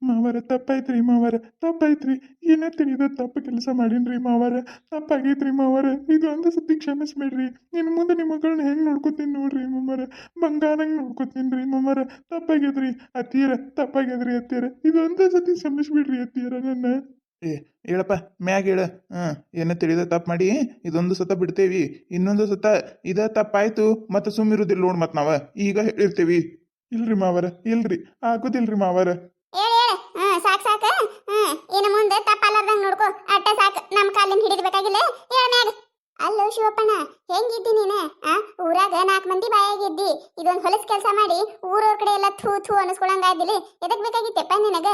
ಮಾವರ ತಪ್ಪಾಯ್ತ್ರಿ ಮಾವರ ತಪ್ಪಾಯ್ತ್ರಿ. ಏನೋ ತಿಳಿದ ತಪ್ಪು ಕೆಲಸ ಮಾಡೀನ್ರಿ ಮಾವರ. ತಪ್ಪಾಗೈತ್ರಿ ಮಾವರ. ಇದು ಒಂದು ಸತಿ ಕ್ಷಮಿಸ್ಬೇಡ್ರಿ. ಇನ್ನು ಮುಂದೆ ನಿಮ್ಮ ಮಗಳನ್ನ ಹೆಂಗೆ ನೋಡ್ಕೊತೀನಿ ನೋಡ್ರಿ ಮಾಮರ. ಬಂಗಾರಂಗೆ ನೋಡ್ಕೊತೀನಿ ರೀ ಮಾಮರ. ತಪ್ಪಾಗ್ಯದ್ರಿ ಅತ್ತಿಯರ, ತಪ್ಪಾಗ್ಯದ್ರಿ ಅತ್ತಿಯರ. ಇದು ಒಂದೇ ಸತಿ ಕ್ಷಮಿಸ್ಬಿಡ್ರಿ ಅತ್ತಿಯರ ನನ್ನ. ಏ ಹೇಳಪ್ಪ, ಮ್ಯಾಗ ಹೇಳ. ಏನೋ ತಿಳಿದ ತಪ್ಪು ಮಾಡಿ ಇದೊಂದು ಸತ ಬಿಡ್ತೇವಿ, ಇನ್ನೊಂದು ಸತ ಇದ ತಪ್ಪಾಯ್ತು ಮತ್ತೆ ಸುಮ್ಮಿರುದಿಲ್ಲ ನೋಡ್ ಮತ್ ನಾವ ಈಗ ಹೇಳಿರ್ತೇವಿ. ಇಲ್ರಿ ಮಾವರ, ಇಲ್ರಿ ಆಗೋದಿಲ್ರಿ ಮಾವರ. ಹೇಳ ಹೇಳ. ಸಾಕು ಸಾಕು. ಇನ್ನು ಮುಂದೆ ತಪ್ಪಲ್ಲಾರ್ದಂಗೆ ನೋಡ್ಕೊ. ಅಟ್ಟ ಸಾಕು, ನಮ್ಮ ಕಾಲಿನ ಹಿಡಿದ್ಬೇಕಾಗಿಲ್ಲ. ಹೇಳ ಮ್ಯಾಗ. ಅಲ್ಲೋ ಶಿವಪ್ಪಣ್ಣ, ಹೆಂಗಿದ್ದಿ ನೀನು? ಊರಾಗ 4 ಮಂದಿ ಬಾಯಾಗಿದ್ದಿ. ಇದೊಂದು ಹೊಲಸ್ ಕೆಲಸ ಮಾಡಿ ಊರವ್ರ ಕಡೆ ಎಲ್ಲ ಥೂ ಥೂ ಅನಿಸ್ಕೊಳಂಗಾದಿಲ್ಲ. ಎದಕ್ ಬೇಕಾಗಿತ್ತೆಪ್ಪ ನಿನಗ?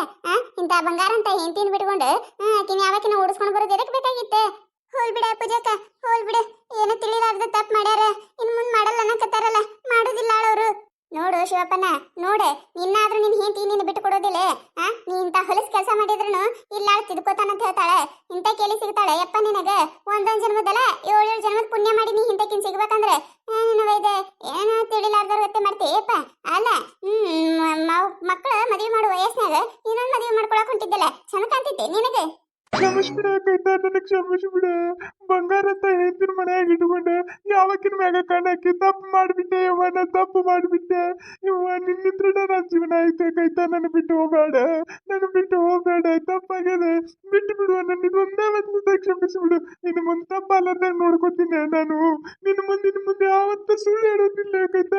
ಇಂಥ ಬಂಗಾರ ಅಂತ ಹೆಂಡ್ತಿನ ಬಿಟ್ಕೊಂಡು ಆಕಿನ ಯಾವಕಿನ ಓಡಿಸ್ಕೊಂಡು ಬರೋದು ಎದಕ್ ಬೇಕಾಗಿತ್ತೆ? ಹೋಲ್ ಬಿಡ ಪೂಜಕ್ಕ, ಹೋಲ್ ಬಿಡ. ಏನು ತಿಳಿಲಾರ್ದ ತಪ್ಪು ಮಾಡ್ಯಾರ. ಇನ್ನು ಮುಂದೆ ಮಾಡಲ್ಲ ಅನ್ನಕತ್ತಾರಲ್ಲ, ಮಾಡೋದಿಲ್ಲ ಆಳವ್ರು. ನೋಡು ಶಿವಪ್ಪನ, ನೋಡೆ, ನಿನ್ನಾದ್ರೂ ನಿನ್ ಹೆಂಡತಿ ನಿನ್ನ ಬಿಟ್ಟು ಕೊಡೋದಿಲ್ಲ. ನೀ ಇಂಥ ಹೊಲಸ್ ಕೆಲಸ ಮಾಡಿದ್ರು ಇಲ್ಲ ತಿದ್ಕೋತಾನಂತ ಹೇಳ್ತಾಳೆ. ಇಂಥ ಕೇಳಿ ಸಿಗ್ತಾಳೆ ಯಪ್ಪ ನಿನಗ? ಒಂದೊಂದ್ ಜನ್ಮದಲ್ಲ 7 ಜನ್ಮದ ಪುಣ್ಯ ಮಾಡಿ ನೀ ಇಂಥಕಿನ್ ಸಿಗ್ಬೇಕಂದ್ರೆ ಇದೆ ಏನೋ ತಿಳಿಲಾರ್ದವ್ರ ಗತ್ತೆ ಮಾಡ್ತೀಯಪ್ಪ. ಅಲ್ಲ ಮಕ್ಕಳು ಮದುವೆ ಮಾಡುವ ವಯಸ್ಸಿನಾಗ ಇನ್ನೊಂದು ಮದುವೆ ಮಾಡ್ಕೊಳಕ್ ಹೊಂಟಿದ್ದಲ್ಲ, ಚಂದ ಕಾಣ್ತೈತೆ ನಿನಗೆ? ಕ್ಷಮಿಸ್ಬಿಡ ಕೈತ, ನನಗೆ ಕ್ಷಮಿಸ್ಬಿಡ. ಬಂಗಾರ ಅಂತ ಹೇಳ್ತೀನಿ ಮನೆಯಾಗ ಇಟ್ಕೊಂಡೆ ಯಾವಕ್ಕಿನ ಮ್ಯಾಗ ಕಣ್ಣಾಕಿ ತಪ್ಪು ಮಾಡಿಬಿಟ್ಟೆ ಯವ್ವ. ನಾ ತಪ್ಪು ಮಾಡಿಬಿಟ್ಟೆ ಯವ್ವ. ನಿನ್ನಿದ್ರೆ ನನ್ನ ಜೀವನ ಐತೆ ಕೈತ. ನನ್ನ ಬಿಟ್ಟು ಹೋಗಬೇಡ, ನನ್ನ ಬಿಟ್ಟು ಹೋಗಬೇಡ. ತಪ್ಪಾಗ್ಯದ, ಬಿಟ್ಟು ಬಿಡುವ. ನನ್ನ ಇದೊಂದೇ ಒಂದು ಕ್ಷಮಿಸ್ಬಿಡು. ಇನ್ನು ಮುಂದೆ ತಪ್ಪಲ್ಲದಂಗೆ ನೋಡ್ಕೋತೀನಿ ನಾನು. ನಿನ್ನ ಮುಂದೆ ಯಾವತ್ತೂ ಸುಳ್ಳು ಹೇಳೋದಿಲ್ಲ ಕೈತ.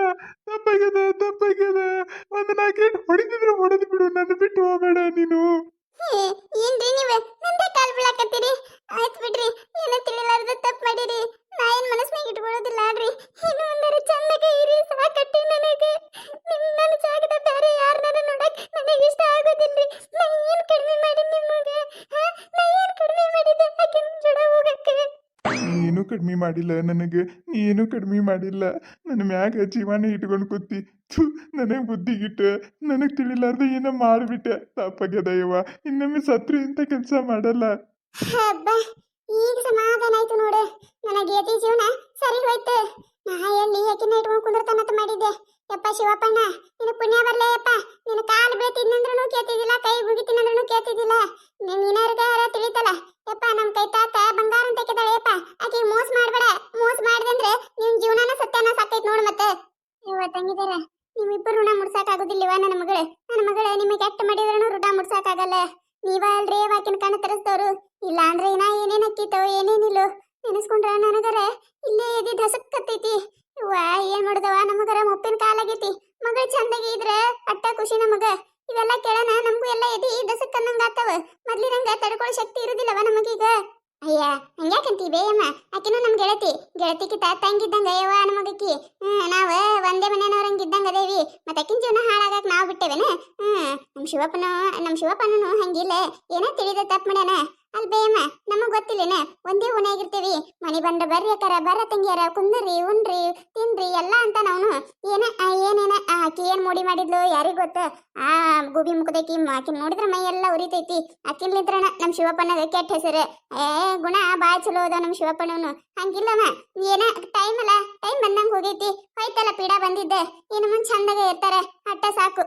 ತಪ್ಪಾಗ್ಯದ, ತಪ್ಪಾಗ್ಯದ. ಒಂದು 4 ಹೊಡಿತಿದ್ರೆ ಹೊಡೆದು ಬಿಡು. ನನ್ನ ಬಿಟ್ಟು ಹೋಗಬೇಡ ನೀನು. ಏನ್ರಿ ನೀವೇ ನಂದೇ ಕಾಲ್ ಬೀಳಾಕತ್ತೀರಿ? ಆಯ್ತು ಬಿಡ್ರಿ, ಏನೋ ತಿಳಿಲಾರ್ದ ತಪ್ಪು ಮಾಡಿರಿ. ನಾ ಏನ್ ಮನಸ್ನಾಗ ಇಟ್ಕೊಳ್ಳೋದಿಲ್ಲ ಆಡ್ರಿ. ಇನ್ನು ಒಂದರ ಚಂದಗೆ ಇರಿ, ಸಾಕಟ್ಟಿ ನನಗೆ. ನನ್ನ ಜಾಗದ ಬೇರೆ ಯಾರನ್ನ ನೋಡಕ್ ನನಗೆ ಇಷ್ಟ ಆಗೋದಿಲ್ರಿ. ನಾ ಏನ್ ಕಡಿಮೆ ಮಾಡಿ ನಿಮಗೆ? ನಾ ಏನ್ ಕಡಿಮೆ ಮಾಡಿದೆ ಆಕಿನ ಜೋಡ ಹೋಗಕ್ಕೆ? ನೀನು ಕಡಿಮೆ ಮಾಡಿಲ್ಲ ನನಗೆ, ನೀನು ಕಡಿಮೆ ಮಾಡಿಲ್ಲ. ನನ್ನ ಮ್ಯಾಗ ಜೀವನ ಇಟ್ಕೊಂಡು ಕೂತಿ ನನಗೆ ಬುದ್ಧಿಗಿಟ್ಟು ನನಗೆ ತಿಳಿಲಾರ್ದ ಏನೋ ಮಾಡಿಬಿಟ್ಟೆ. ತಪ್ಪಾಗ್ಯದ ಯವ್ವ. ಇನ್ನೊಮ್ಮೆ ಸತ್ರು ಇಂಥ ಕೆಲಸ ಮಾಡಲ್ಲ. ಹಬ್ಬ, ಈಗ ಸಮಾಧಾನ ಆಯ್ತು ನೋಡು. ನನಗೆ ಯತಿ ಜೀವನ ಸರಿ ಹೋಯ್ತು. ನಾ ಎಲ್ಲಿ ಯಾಕಿನ ಇಟ್ಕೊಂಡು ಕುಂದಿರ್ತಾನಂತ ಮಾಡಿದ್ದೆ. ಯಪ್ಪ ಶಿವಪ್ಪಣ್ಣ, ನಿನ್ನ ಪುಣ್ಯ ಬರ್ಲೇ ಯಪ್ಪ. ನಿನ್ನ ಕಾಲು ಬೀಳ್ತಿದ್ನಂದ್ರೂ ಕೇಳ್ತಿದ್ದಿಲ್ಲ, ಕೈ ಮುಗಿತೀನಂದ್ರೂ ಕೇಳ್ತಿದ್ದಿಲ್ಲ. ನೀನಾರ್ಗಾರ ತಿಳಿತಲ್ಲ ಯಪ್ಪ. ನಮ್ಮ ಕೈ ತಾತ ಬಂಗಾರ ಅಂತ ಕೇಳ್ತಾಳೆ ಯಪ್ಪ. ಆಕೆ ಮೋಸ ಮಾಡ್ಬೇಡ. ಮೋಸ ಮಾಡಿದಂದ್ರೆ ನಿನ್ ಜೀವನನ ಸತ್ಯನ ಸಾಕೈತ್ ನೋಡು. ಮತ್ತೆ ಯವ್ವ ತಂಗಿದಾರ, ನಿಮ್ಮಿಬ್ಬರು ಋಣ ಮುಡ್ಸಾಕಾಗೋದಿಲ್ಲವ? ನನ್ನ ಮಗಳ ನಿಮಗೆ ಕೆಟ್ಟ ಮಾಡಿದ್ರೂ ಋಣ ಮುಡ್ಸಾಕಾಗಲ್ಲ. ನೀವ ಅಲ್ರಿ ವಾಕಿನ ಕಣ್ಣು ತರಿಸ್ತವ್ರು. ಇಲ್ಲ ಅಂದ್ರೆ ನಾ ಏನೇನ್ ಅಕ್ಕಿತೋ ಏನೇನಿಲ್ಲೋ ನೆನೆಸ್ಕೊಂಡ್ರ ನನಗರ ಇಲ್ಲೇ ಎದಿ ಧಸಕ್ಕತ್ತೈತಿ. ವಾ ಏನ್ ಮಾಡುದವ, ನಮಗರ ಮುಪ್ಪಿನ ಕಾಲಾಗೈತಿ. ಮಗಳು ಚಂದಾಗಿ ಇದ್ರೆ ಅಟ್ಟ ಖುಷಿ ನಮಗ. ಇವೆಲ್ಲ ಕೇಳನ ನಮಗೂ ಎಲ್ಲ ಎದಿ ಧಸಕ್ಕನ್ನಂಗ ಆತವ. ಮೊದ್ಲಿರಂಗ ತಡ್ಕೊಳ್ಳೋ ಶಕ್ತಿ ಇರುದಿಲ್ಲವ ನಮಗೀಗ. ಅಯ್ಯ ಹಂಗ್ಯಾಕಂತೀವಿ ಅಮ್ಮ? ಆಕಿನೂ ನಮ್ ಗೆಳತಿಕಿತ ತಂಗಿದ್ದಂಗ ಯವ್ವ ನಮಗಕ್ಕಿ. ನಾವ ಒಂದೇ ಮನೆಯವ್ರಂಗಿದ್ದಂಗ ಅದೇವಿ. ಮತ್ತೆ ಅಕ್ಕಿನ ಜೀವನ ಹಾಳಾಗಕ್ ನಾವ್ ಬಿಟ್ಟೇವೇನ? ನಮ್ ಶಿವಪ್ಪನೂ ಹಂಗಿಲ್ಲ. ಏನೋ ತಿಳಿದ ತಪ್ಪು ಮಾಡ್ಯಾನ ಅಲ್ಬೇಯಮ್ಮ. ನಮಗ್ ಗೊತ್ತಿಲ್ಲೇನ? ಒಂದೇ ಓಣಿಯಾಗಿರ್ತೀವಿ. ಮನಿ ಬಂದ್ರ ಬರ್ರಿ ಅಕ್ಕಾರ, ಬರ್ರ ತಂಗಿಯಾರ, ಕುಂದ್ರಿ ಉಣ್ರಿ ತಿನ್ರಿ ಎಲ್ಲ ಅಂತ ನಾವು ಏನೇನ ಆಕಿ ಏನ್ ಮೋಡಿ ಮಾಡಿದ್ಲು ಯಾರಿಗ್ ಗೊತ್ತ? ಆ ಗುಬಿ ಮುಖದಕಿ ಆಕಿನ್ ನೋಡಿದ್ರ ಮೈ ಎಲ್ಲ ಉರಿತೈತಿ. ಆಕಿನ್ಲಿದ್ರಣ ನಮ್ ಶಿವಪ್ಪನಾಗ ಕೆಟ್ಟ ಹೆಸರು. ಗುಣ ಬಾಯ್ ಚಲೋ ಅದ ನಮ್ ಶಿವಪ್ಪನವನು. ಹಂಗಿಲ್ಲಮ್ಮ, ಏನ ಟೈಮ್ ಅಲ್ಲ, ಟೈಮ್ ಬಂದಂಗ ಹೋಗೈತಿ. ಹೋಯ್ತಲ್ಲ ಪೀಡ ಬಂದಿದ್ದೆ. ಇನ್ನು ಮುಂದೆ ಚಂದಾಗ ಇರ್ತಾರೆ, ಅಟ್ಟ ಸಾಕು.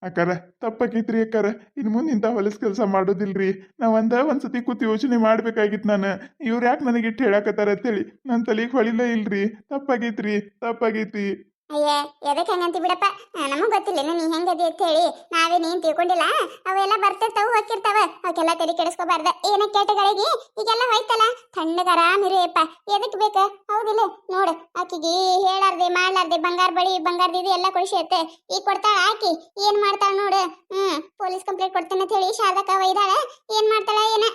ಅಕ್ಕಾರ ತಪ್ಪಾಕೈತ್ರಿ ಅಕ್ಕಾರ. ಇನ್ನು ಮುಂದೆ ಇಂಥ ಹೊಲಸ್ ಕೆಲಸ ಮಾಡೋದಿಲ್ರಿ. ನಾ ಒಂದ್ಸತಿ ಕೂತು ಯೋಚನೆ ಮಾಡ್ಬೇಕಾಗಿತ್ತು ನಾನು. ಇವ್ರು ಯಾಕೆ ನನಗೆ ಇಟ್ಟು ಹೇಳಕತ್ತಾರ ಅಂತೇಳಿ ನನ್ನ ತಲೆಗೆ ಹೊಳಿಲ್ಲ ಇಲ್ರಿ. ತಪ್ಪಾಗೈತ್ರಿ, ತಪ್ಪಾಗೈತಿ. ಅಯ್ಯ ಎದಕ್ಕೆ ಹಂಗಂತಿ ಬಿಡಪ್ಪ. ನಮಗ್ ಗೊತ್ತಿಲ್ಲ ನೀ ಹೆಂಗದಿ ಅಂತ ಹೇಳಿ. ನಾವೇ ನೀನ್ ತಿಳ್ಕೊಂಡಿಲ್ಲ. ಅವೆಲ್ಲ ಬರ್ತಿರ್ತಾವ ಹೋಗಿರ್ತಾವ. ಅವಕ್ಕೆಲ್ಲ ತಲೆ ಕೆಡಿಸ್ಕೋಬಾರ್ದ. ಏನ ಕೇಟಗಳಿಗೆ ಈಗೆಲ್ಲ ಹೋಯ್ತಲ್ಲ, ತಣ್ಣಗ ಆರಾಮಿರಿಯಪ್ಪ. ಎದಕ್ ಬೇಕ? ಹೌದಿಲ್ಲ? ನೋಡು, ಆಕಿಗೆ ಹೇಳಾರ್ದೆ ಮಾಡ್ಲಾರ್ದೆ ಬಂಗಾರ ಬಳಿ ಬಂಗಾರದಿದು ಎಲ್ಲ ಕೊಡಿಸಿರುತ್ತೆ. ಈಗ ಕೊಡ್ತಾಳ ಆಕಿ. ಏನ್ ಮಾಡ್ತಾಳ ನೋಡು. ಪೊಲೀಸ್ ಕಂಪ್ಲೇಂಟ್ ಕೊಡ್ತೇನೆ ಅಂತ ಹೇಳಿ ಶಾರದಕ್ಕ ಒಯ್ದಾಳ. ಏನ್ ಮಾಡ್ತಾಳ ಏನ?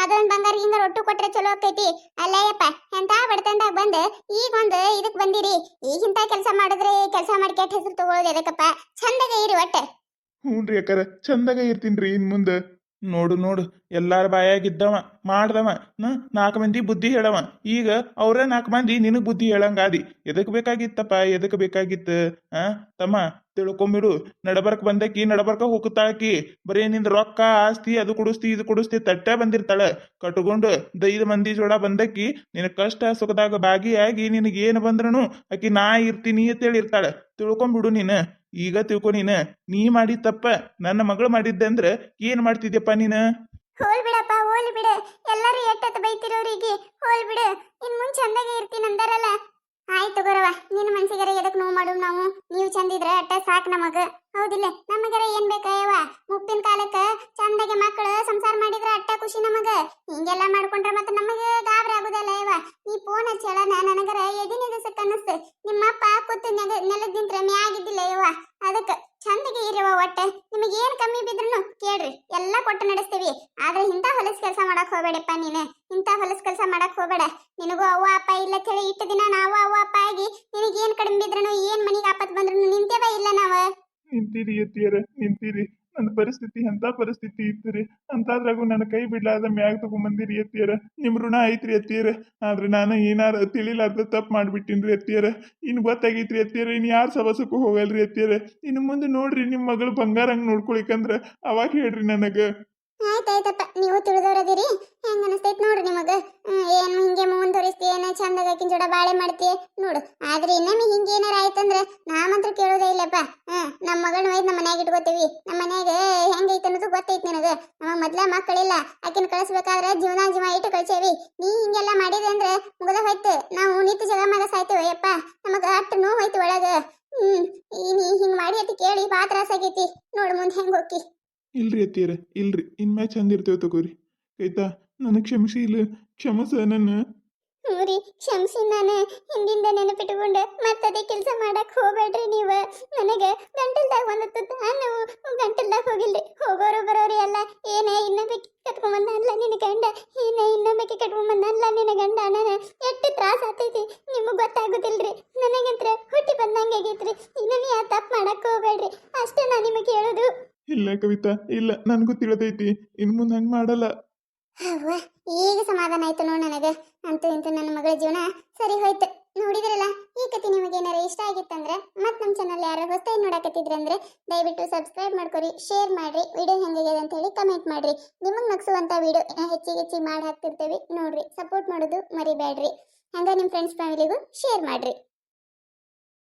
ಅದೊಂದು ಬಂಗಾರ ಹಿಂಗ ಒಟ್ಟು ಕೊಟ್ರೆ ಚಲೋ ಆಕೈತಿ. ಅಲ್ಲಯ್ಯಪ್ಪ, ಎಂತ ಬಡತನದಾಗ ಬಂದ ಈಗ ಒಂದು ಇದಕ್ ಬಂದಿರಿ. ಈಗಿಂತ ಕೆಲಸ ಮಾಡಿದ್ರೆ ಕೆಲಸ ಮಾಡಿ ಕೆಟ್ಟ ಹೆಸರು ತಗೊಳ್ಳೋದು ಎದಕ್ಕಪ್ಪ? ಚಂದಾಗ ಇರಿ ಒಟ್ಟೆ. ಹ್ಞೂನ್ರಿ ಅಕ್ಕಾರ, ಚಂದಾಗ ಇರ್ತೀನಿ ಇನ್ ಮುಂದೆ. ನೋಡು ಎಲ್ಲಾರ ಬಾಯಾಗಿದ್ದವ ಮಾಡ್ದವ 4 ಮಂದಿ ಬುದ್ಧಿ ಹೇಳವ. ಈಗ ಅವ್ರ 4 ಮಂದಿ ನಿನಗ್ ಬುದ್ಧಿ ಹೇಳಂಗಾದಿ. ಎದಕ್ ಬೇಕಾಗಿತ್ತಪ್ಪ? ಎದಕ್ ಬೇಕಾಗಿತ್ತು? ತಮ್ಮ ತಿಳ್ಕೊಂಬಿಡು. ನಡಬರ್ಕ್ ಬಂದಕಿ ನಡಬರ್ಕ ಹೋಗ್ತಾಳಕಿ. ಬರೀ ನಿಂದ ರೊಕ್ಕ ಆಸ್ತಿ ಅದು ಕೊಡಿಸ್ತಿ ಇದು ಕೊಡಿಸ್ತಿ ತಟ್ಟೆ ಬಂದಿರ್ತಾಳ ಕಟ್ಕೊಂಡು. 5 ಮಂದಿ ಜೋಡ ಬಂದಕಿ ನಿನ ಕಷ್ಟ ಸುಖದಾಗ ಭಾಗಿಯಾಗಿ ನಿನಗೇನು ಬಂದ್ರನು ಆಕಿ ನಾ ಇರ್ತೀನಿ ಅಂತೇಳಿ ಇರ್ತಾಳ. ತಿಳ್ಕೊಂಬಿಡು ನೀನು. ಈಗ ತಿಳ್ಕೊ ನೀ ಮಾಡಿದ ತಪ್ಪ ನನ್ನ ಮಗಳು ಮಾಡಿದ್ದೆ ಅಂದ್ರೆ ಏನು ಮಾಡ್ತಿದ್ಯಪ್ಪ ನೀನು? ಹೋಲ್ ಬಿಡಪ್ಪ ಹೋಲ್ ಬಿಡು. ಎಲ್ಲರೂ ಎಟ್ಟೆತ್ತ ಬೈತಿರೋರಿಗೆ ಹೋಲ್ ಬಿಡು. ಇನ್ ಮುಂದೆ ಚಂದಾಗೆ ಇರ್ತೀನಿ ಅಂದಾರಲ್ಲ. ಆಯ್ತು ತಗೋರವ, ನಿನ್ನ ಮನ್ಸಿಗರ ಎದಕ್ ನೋವು ಮಾಡು ನಾವು. ನೀವು ಚಂದಿದ್ರೆ ಅಟ್ಟ ಸಾಕು ನಮಗ. ಹೌದಿಲ್ಲ? ನಮಗರ ಏನ್ ಬೇಕಾಯವ? ಮುಪ್ಪಿನ ಕಾಲಕ್ಕ ಚಂದಾಗೆ ಮಕ್ಕಳು ಸಂಸಾರ ಮಾಡಿದ್ರ ಅಟ್ಟ ಖುಷಿ ನಮಗ. ಹಿಂಗೆಲ್ಲ ಮಾಡ್ಕೊಂಡ್ರ ಮತ್ತೆ ನಮಗ ಗಾಬರಿ ಆಗುದಲ್ಲ ಯವ. ನೀ ಫೋನ್ ಹಚ್ಚಳನ ನನಗರ ಎದಿನಿದಸಕ್ ಅನ್ನಿಸ್ತು. ನಿಮ್ಮಪ್ಪ ಕೂತು ನೆಲದಿಂತ್ರ ಮ್ಯಾಗಿದ್ದಿಲ್ಲ ಯವ. ಅದಕ್ಕೆ ಚಂದಗೆ ಇರವ. ಒಟ್ಟೆ ನಿಮಗೆ ಏನ್ ಕಮ್ಮಿ ಬಿದ್ರೂ ಕೇಳ್ರಿ, ಎಲ್ಲ ಕೊಟ್ಟು ನಡೆಸ್ತೀವಿ. ಆದ್ರೆ ಇಂಥ ಹೊಲಸ್ ಕೆಲಸ ಮಾಡಕ್ ಹೋಗ್ಬೇಡಪ್ಪ ನೀನು. ಇಂಥ ಹೊಲಸ್ ಕೆಲಸ ಮಾಡಕ್ ಹೋಗ್ಬೇಡ. ನಿನಗೂ ಅವ್ವ ಅಪ್ಪ ಇಲ್ಲ ಹೇಳಿ ಇಟ್ಟು ದಿನ ನಾವು ಅವ್ವ ಅಪ್ಪ ಆಗಿ ನಿನಗೇನ್ ಕಡಿಮೆ ಬಿದ್ರೂ ಏನ್ ಮನಿಗೆ ಆಪತ್ ಬಂದ್ರು ನಿಂತೇವ ಇಲ್ಲ ನಾವ. ನಿಂತೀರಿ ಎತ್ತಿಯರ ನಿಂತೀರಿ. ನನ್ನ ಪರಿಸ್ಥಿತಿ ಎಂಥ ಪರಿಸ್ಥಿತಿ ಇತ್ತು ಅಂತಾದ್ರಾಗೂ ನನ್ನ ಕೈ ಬಿಡ್ಲಾರ್ದ ಮ್ಯಾಗ ತಗೊಂಬಂದಿರಿ ಎತ್ತಿಯರ. ನಿಮ್ಮ ಋಣ ಐತ್ರಿ ಎತ್ತಿಯರ. ಆದ್ರೆ ನಾನು ಏನಾರ ತಿಳಿಲಾರ್ದ ತಪ್ಪು ಮಾಡ್ಬಿಟ್ಟಿನ್ರಿ ಎತ್ತಿಯರ. ಇನ್ನು ಗೊತ್ತಾಗೈತ್ರಿ ಎತ್ತಿಯರ. ಇನ್ನು ಯಾರು ಸವಸಕ್ಕೂ ಹೋಗಲ್ರಿ ಎತ್ತಿಯರ. ಇನ್ನು ಮುಂದೆ ನೋಡ್ರಿ ನಿಮ್ಮ ಮಗಳು ಬಂಗಾರಂಗೆ ನೋಡ್ಕೊಳಿಕಂದ್ರ ಅವಾಗ ಹೇಳ್ರಿ ನನಗೆ. ಆಯ್ತಾಯ್ತಪ್ಪ, ನೀವು ತಿಳಿದವ್ರದಿರಿ. ಹೆಂಗ ಅನಸ್ತೈತ್ ನೋಡ್ರಿ ನಿಮಗ. ಏನು ಹಿಂಗೆ ಮುಂದುವರಿಸ್ತಿ, ಏನ ಚಂದಾಗ ಆಕಿನ ಜೋಡ ಬಾಳೆ ಮಾಡ್ತಿ ನೋಡು. ಆದ್ರೆ ಇನ್ನೊಮ್ಮೆ ಹಿಂಗೆ ಏನಾರ ಆಯ್ತಂದ್ರ ನಾ ಮಾತ್ರ ಕೇಳೋದೇ ಇಲ್ಲಪ್ಪ. ನಮ್ಮ ಮಗಳನ್ನ ಒಯ್ದು ನಮ್ಮ ಮನ್ಯಾಗ ಇಟ್ಕೋತೀವಿ. ನಮ್ಮ ಮನ್ಯಾಗ ಹೆಂಗೈತೆ ಅನ್ನೋದು ಗೊತ್ತೈತಿ ನಿನಗ. ನಮ್ಮ ಮೊದ್ಲ ಮಕ್ಕಳಿಲ್ಲ, ಆಕಿನ ಕಳಿಸ್ಬೇಕಾದ್ರೆ ಜೀವ ಇಟ್ಟು ಕಳ್ಸೇವಿ. ನೀ ಹಿಂಗೆಲ್ಲ ಮಾಡಿದೆ ಅಂದ್ರೆ ಮುಗದ ಹೋಯ್ತು. ನಾವು ನಿಂತು ಜಗ ಮಗ ಸಾಯ್ತೇವೆ ಯಪ್ಪ. ನಮಗ ಅಷ್ಟು ನೋವು ಹೋಯ್ತು ಒಳಗ. ನೀ ಹಿಂಗ್ ಮಾಡಿ ಅತಿ ಕೇಳಿ ಬಾ ತ್ರಾಸ ಆಗೈತಿ. ನೋಡು ಮುಂದೆ ಹೆಂಗ್ ಹೋಗಿ. ಇಲ್ರಿ ಅತ್ತಿಯರ ಇಲ್ರಿ, ಇನ್ಮ್ಯಾಗ ಚಂದ ಇರ್ತೇವೆ ತಗೋರಿ. ಆಯ್ತಾ? ನನಗೆ ಕ್ಷಮಿಸಿ. ಇಲ್ಲ ಕ್ಷಮಸ ನನ್ನ. ರೀ ಕ್ಷಮಿಸಿ. ನಾನು ಹಿಂದಿಂದ ನೆನಪಿಟ್ಟುಕೊಂಡು ಮತ್ತದೇ ಕೆಲಸ ಮಾಡಕ್ ಹೋಗ್ಬೇಡ್ರಿ ನೀವು. ನನಗೆ ಗಂಟಲ್ದಾಗ ಒಂದು ತುತ್ತು ನೋವು ಗಂಟಲ್ದಾಗ ಹೋಗಿಲ್ರಿ. ಹೋಗೋರು ಬರೋರಿ ಎಲ್ಲ ಏನೇ ಇನ್ನೊಬ್ಬಕ್ಕೆ ಕಟ್ಕೊಂಬಂದಲ್ಲ ನಿನ್ನ ಗಂಡ, ಏನೇ ಇನ್ನೊಬ್ಬಕ್ಕೆ ಕಟ್ಕೊಂಬಂದಲ್ಲ ನಿನ್ನ ಗಂಡ. ನಾನು ಎಷ್ಟು ತ್ರಾಸ ಆಗ್ತೈತಿ ನಿಮಗೆ ಗೊತ್ತಾಗೋದಿಲ್ರಿ. ನನಗಂತ್ರ ಹುಟ್ಟಿ ಬಂದಂಗೆ ಆಗೈತ್ರಿ. ಇನ್ನೊಮ್ಮೆ ಆ ತಪ್ಪು ಮಾಡಕ್ ಹೋಗ್ಬೇಡ್ರಿ ಅಷ್ಟೇ ನಾನು ನಿಮಗೆ ಹೇಳೋದು. ಇಲ್ಲ ಕವಿತಾ, ಇಲ್ಲ, ನನಗೂ ತಿಳಿದೈತಿ. ಇನ್ನು ಮುಂದೆ ಹಂಗೆ ಮಾಡಲ್ಲ. ಅವ್ವ, ಈಗ ಸಮಾಧಾನ ಆಯ್ತು ನೋಡು ನನಗೆ. ಅಂತೂ ಇಂತೂ ನನ್ನ ಮಗಳ ಜೀವನ ಸರಿ ಹೋಯ್ತು. ನೋಡಿದ್ರಲ್ಲ, ಈ ಕತೆ ನಿಮಗೆ ಏನಾರ ಇಷ್ಟ ಆಗಿತ್ತಂದ್ರೆ ಮತ್ತೆ ನಮ್ಮ ಚಾನಲ್ ಯಾರು ಹೊಸದಾಗಿ ನೋಡಕತ್ತಿದ್ರಿ ಅಂದ್ರೆ ದಯವಿಟ್ಟು ಸಬ್ಸ್ಕ್ರೈಬ್ ಮಾಡ್ಕೊರಿ, ಶೇರ್ ಮಾಡ್ರಿ, ವಿಡಿಯೋ ಹೆಂಗಿದೆ ಅಂತ ಹೇಳಿ ಕಮೆಂಟ್ ಮಾಡ್ರಿ. ನಿಮಗೆ ನಗಿಸುವಂಥ ವಿಡಿಯೋ ಹೆಚ್ಚಿಗೆ ಮಾಡಿ ಹಾಕ್ತಿರ್ತೇವೆ ನೋಡ್ರಿ. ಸಪೋರ್ಟ್ ಮಾಡೋದು ಮರಿಬೇಡ್ರಿ. ಹಂಗ ನಿಮ್ಮ ಫ್ರೆಂಡ್ಸ್ ಫ್ಯಾಮಿಲಿಗೂ ಶೇರ್ ಮಾಡ್ರಿ.